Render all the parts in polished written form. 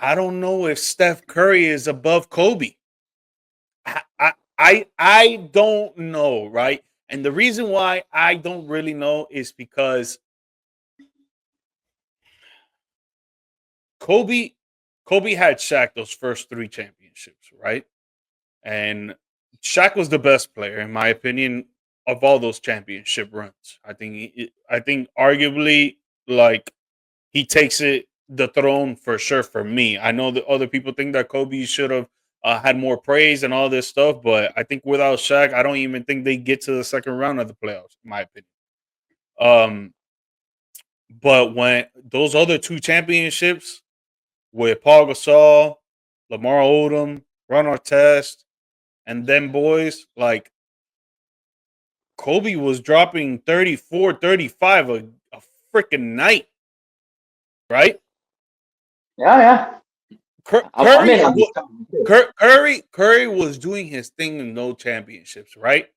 I don't know if Steph Curry is above Kobe. I don't know, right? And the reason why I don't really know is because Kobe Kobe had Shaq those first three championships, right? And Shaq was the best player, in my opinion, of all those championship runs. I think arguably, like, he takes the throne for sure for me. I know that other people think that Kobe should have had more praise and all this stuff, but I think without Shaq, I don't even think they get to the second round of the playoffs, in my opinion. Um, but when those other two championships with Paul Gasol, Lamar Odom, Ron Artest, and them boys, like, Kobe was dropping 34, 35 a freaking night, right? Yeah, yeah. I'm Curry, in on this topic too. Curry was doing his thing in no championships, right?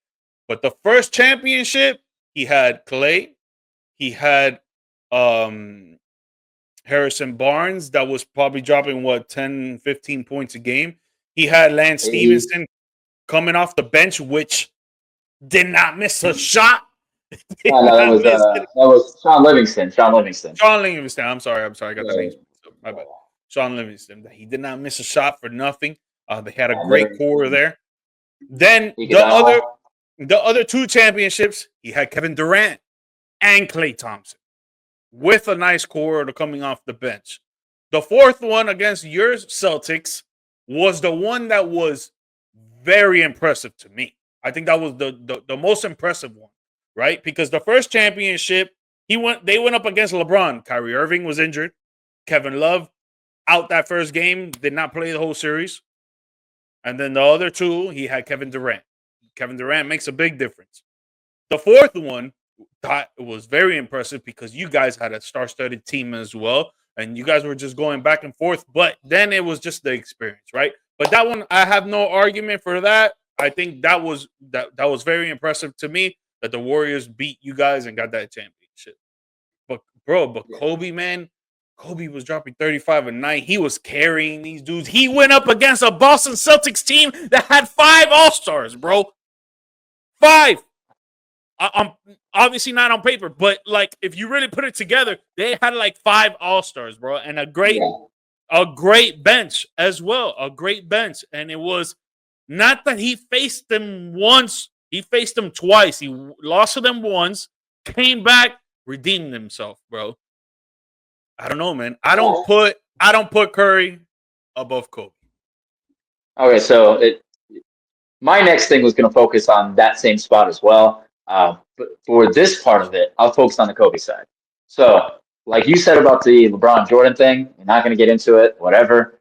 But the first championship, he had Clay, he had um, Harrison Barnes, that was probably dropping what 10, 15 points a game. He had Lance Hey, Stevenson coming off the bench, which did not miss a shot. Did no, not miss it. that was Sean Livingston. Sean Livingston. Sean Livingston. I'm sorry, I got the Yeah, names mixed up. My bad. Sean Livingston. He did not miss a shot for nothing. They had a yeah, great core Livingston. there. Then Iguodala. the other two championships, he had Kevin Durant and Klay Thompson with a nice core coming off the bench. The fourth one against your Celtics was the one that was very impressive to me. I think that was the most impressive one, right? Because the first championship, they went up against LeBron. Kyrie Irving was injured. Kevin Love out that first game, did not play the whole series. And then the other two, he had Kevin Durant. Kevin Durant makes a big difference. The fourth one, that was very impressive because you guys had a star-studded team as well, and you guys were just going back and forth. But then it was just the experience, right? But that one, I have no argument for that. I think that was very impressive to me that the Warriors beat you guys and got that championship. But Yeah. Kobe, man, Kobe was dropping 35 a night. He was carrying these dudes. He went up against a Boston Celtics team that had 5 All-Stars, bro. 5. I'm obviously not on paper, but like if you really put it together, they had like 5 All-Stars, bro, and Yeah. a great bench as well, a great bench. And it was not that he faced them once, he faced them twice. He lost to them once, came back, redeemed himself, bro. I don't know, man. I don't put Curry above Kobe. Okay, so my next thing was going to focus on that same spot as well. But for this part of it, I'll focus on the Kobe side. So, like you said about the LeBron Jordan thing, I'm not going to get into it, whatever.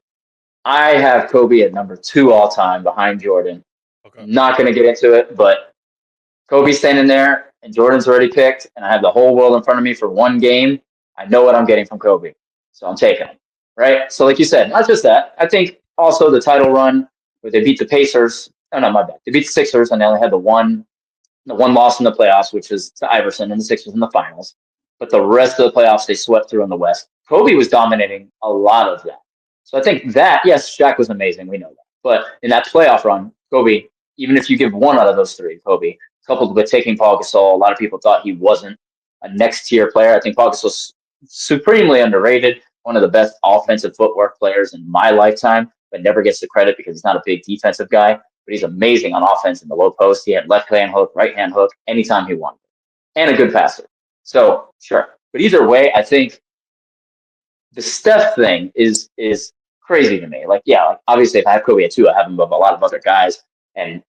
I have Kobe at number two all time behind Jordan. Okay. Not going to get into it, but Kobe's standing there and Jordan's already picked, and I have the whole world in front of me for one game. I know what I'm getting from Kobe, so I'm taking him. Right? So, like you said, not just that. I think also the title run where they beat the Pacers. Oh no, my bad. They beat the Sixers, and they only had the one loss in the playoffs, which was to Iverson and the Sixers in the finals. But the rest of the playoffs, they swept through in the West. Kobe was dominating a lot of that. So I think that, yes, Shaq was amazing. We know that. But in that playoff run, Kobe, even if you give one out of those three, Kobe, coupled with taking Paul Gasol, a lot of people thought he wasn't a next tier player. I think Paul Gasol's supremely underrated, one of the best offensive footwork players in my lifetime, but never gets the credit because he's not a big defensive guy. But he's amazing on offense in the low post. He had left hand hook, right hand hook, anytime he wanted, and a good passer. So sure, but either way, I think the Steph thing is crazy to me. Like, yeah, like obviously if I have Kobe at two, I have him above a lot of other guys, and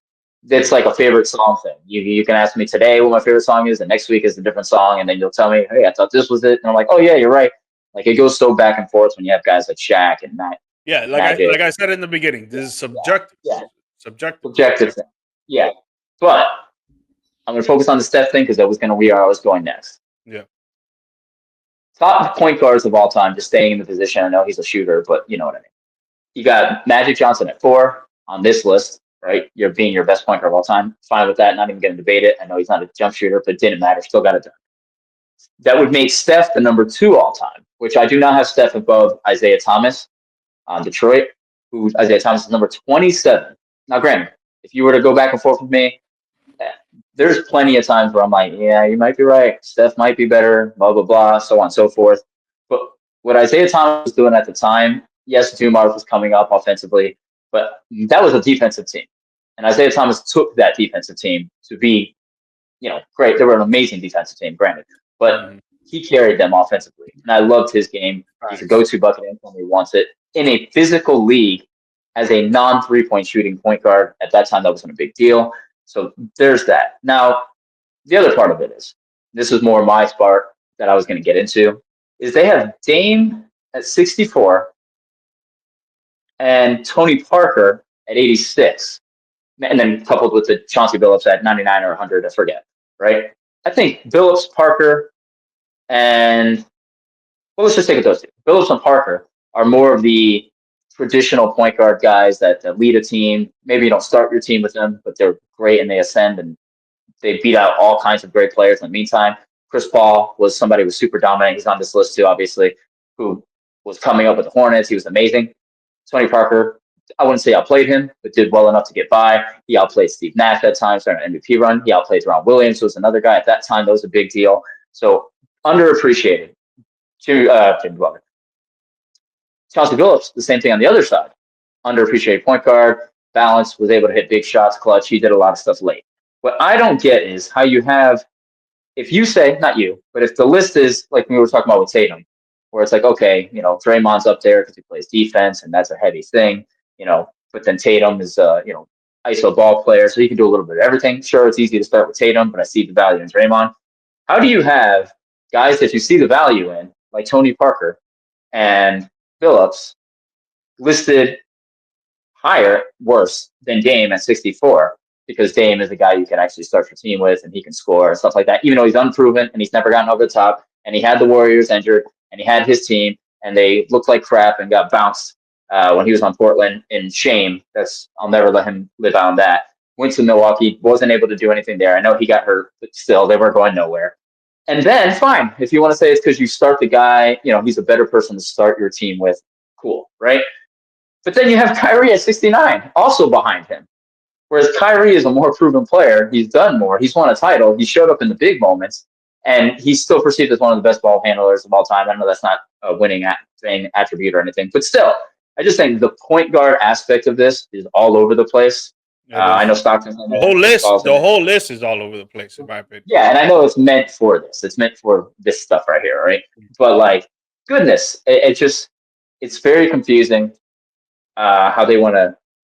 it's like a favorite song thing. You can ask me today what my favorite song is, and next week is a different song, and then you'll tell me, hey, I thought this was it, and I'm like, oh yeah, you're right. Like it goes so back and forth when you have guys like Shaq and Yeah, Magic. like I said in the beginning, this Yeah, is yeah, subjective. yeah. Subjective. Subjective thing. Yeah, but I'm gonna focus on the Steph thing because that was gonna be where I was going next. Yeah. Top point guards of all time, just staying in the position. I know he's a shooter, but you know what I mean. You got Magic Johnson at 4 on this list, right? You're being your best point guard of all time. Fine with that. Not even going to debate it. I know he's not a jump shooter, but it didn't matter. Still got it done. That would make Steph the number 2 all time, which I do not have Steph above Isaiah Thomas. on Detroit, who Isaiah Thomas is number 27. Now, granted, if you were to go back and forth with me, there's plenty of times where I'm like, yeah, you might be right. Steph might be better, blah, blah, blah, so on and so forth. But what Isaiah Thomas was doing at the time, yes, Dumars was coming up offensively, but that was a defensive team. And Isaiah Thomas took that defensive team to be, great. They were an amazing defensive team, granted, but he carried them offensively. And I loved his game. He's a go-to bucket when he wants it. In a physical league, as a non-3-point shooting point guard, at that time, that wasn't a big deal. So there's that. Now, the other part of it is, this is more my part that I was going to get into, is they have Dame at 64 and Tony Parker at 86. And then coupled with the Chauncey Billups at 99 or 100, I forget, right? I think Billups, Parker, and, well, let's just take it those two. Billups and Parker are more of the traditional point guard guys that lead a team. Maybe you don't start your team with them, but they're great and they ascend and they beat out all kinds of great players in the meantime. Chris Paul was somebody who was super dominant. He's on this list too, obviously, who was coming up with the Hornets. He was amazing. Tony Parker, I wouldn't say outplayed him, but did well enough to get by. He outplayed Steve Nash at times during an MVP run. He outplayed Ron Williams, who was another guy at that time. That was a big deal. So underappreciated. Jimmy Butler. Chauncey Billups, the same thing on the other side. Underappreciated point guard, balanced, was able to hit big shots, clutch. He did a lot of stuff late. What I don't get is how you have, if you say, not you, but if the list is like we were talking about with Tatum, where it's like, okay, Draymond's up there because he plays defense and that's a heavy thing, but then Tatum is, ISO ball player, so he can do a little bit of everything. Sure, it's easy to start with Tatum, but I see the value in Draymond. How do you have guys that you see the value in, like Tony Parker and Billups, listed higher, worse than Dame at 64? Because Dame is the guy you can actually start your team with and he can score and stuff like that, even though he's unproven and he's never gotten over the top and he had the Warriors injured and he had his team and they looked like crap and got bounced when he was on Portland in shame. I'll never let him live on that. Went to Milwaukee, wasn't able to do anything there. I know he got hurt, but still they weren't going nowhere. And then fine, if you want to say it's because you start the guy, he's a better person to start your team with, cool, right? But then you have Kyrie at 69, also behind him. Whereas Kyrie is a more proven player. He's done more. He's won a title. He showed up in the big moments. And he's still perceived as one of the best ball handlers of all time. I know that's not a winning attribute or anything. But still, I just think the point guard aspect of this is all over the place. I know Stockton's on the whole list. The whole list is all over the place, in my opinion. Yeah, and I know it's meant for this. It's meant for this stuff right here, right? But, goodness, it's very confusing how they want to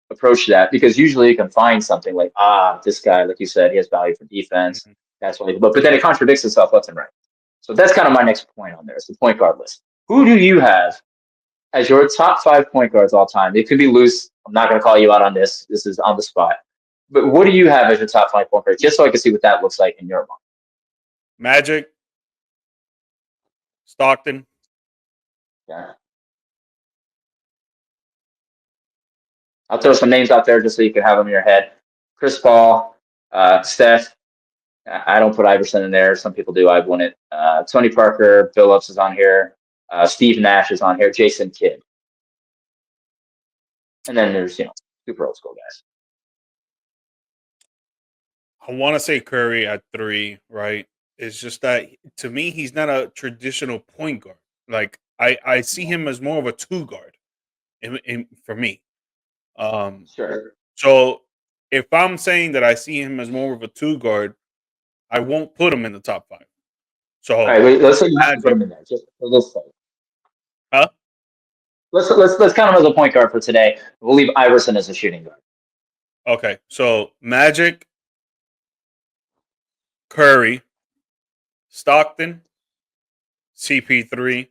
approach that, because usually you can find something like, this guy, like you said, he has value for defense. Mm-hmm. That's why. But then it contradicts itself left and right. So that's kind of my next point on there. It's the point guard list. Who do you have as your top 5 point guards all time? It could be loose. I'm not going to call you out on this. This is on the spot. But what do you have as your top 5 point guards, just so I can see what that looks like in your mind? Magic, Stockton. Yeah. I'll throw some names out there just so you can have them in your head. Chris Paul, Steph. I don't put Iverson in there. Some people do. I won it. Tony Parker, Billups is on here. Steve Nash is on here. Jason Kidd. And then there's, super old school guys. I want to say Curry at 3, right? It's just that, to me, he's not a traditional point guard. Like, I see him as more of a 2 guard for me. Sure. So if I'm saying that I see him as more of a 2 guard, I won't put him in the top 5. So all right, let's say you have to put him in there just for this sake. Huh? Let's count him as a point guard for today. We'll leave Iverson as a shooting guard. Okay, so Magic, Curry, Stockton, CP3,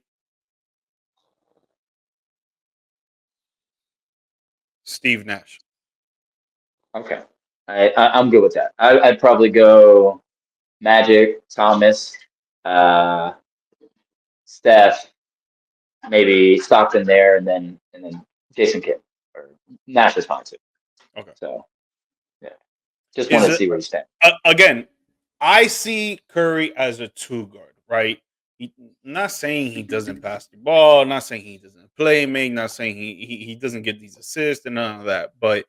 Steve Nash. Okay, I'm good with that. I'd probably go Magic, Thomas, Steph, maybe Stockton there, and then Jason Kidd or Nash is fine too. Okay. So yeah, just want to see where you stand. Again, I see Curry as a 2 guard, right? Not saying he doesn't pass the ball, not saying he doesn't play make, not saying he doesn't get these assists and none of that, but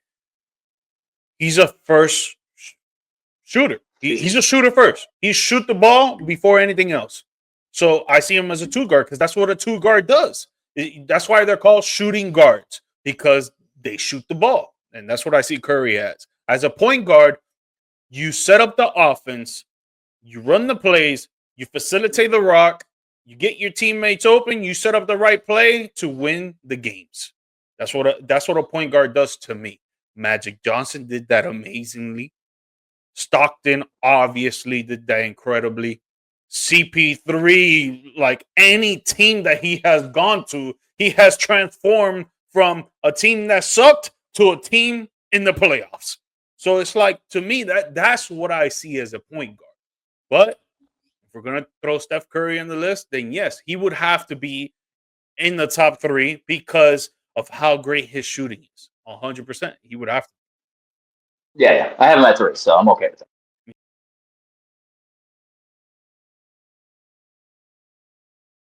he's a first shooter. He's a shooter first. He shoot the ball before anything else. So I see him as a two guard because that's what a two guard does. That's why they're called shooting guards, because they shoot the ball. And that's what I see Curry as. As a point guard, you set up the offense, you run the plays, you facilitate the rock, you get your teammates open, you set up the right play to win the games. That's what a point guard does to me. Magic Johnson did that amazingly. Stockton obviously did that incredibly. CP3, like any team that he has gone to, he has transformed from a team that sucked to a team in the playoffs. So it's like, to me, that's what I see as a point guard. But if we're gonna throw Steph Curry in the list, then yes, he would have to be in the top 3 because of how great his shooting is. 100%, he would have to. Yeah, I have him at 3, so I'm okay with that.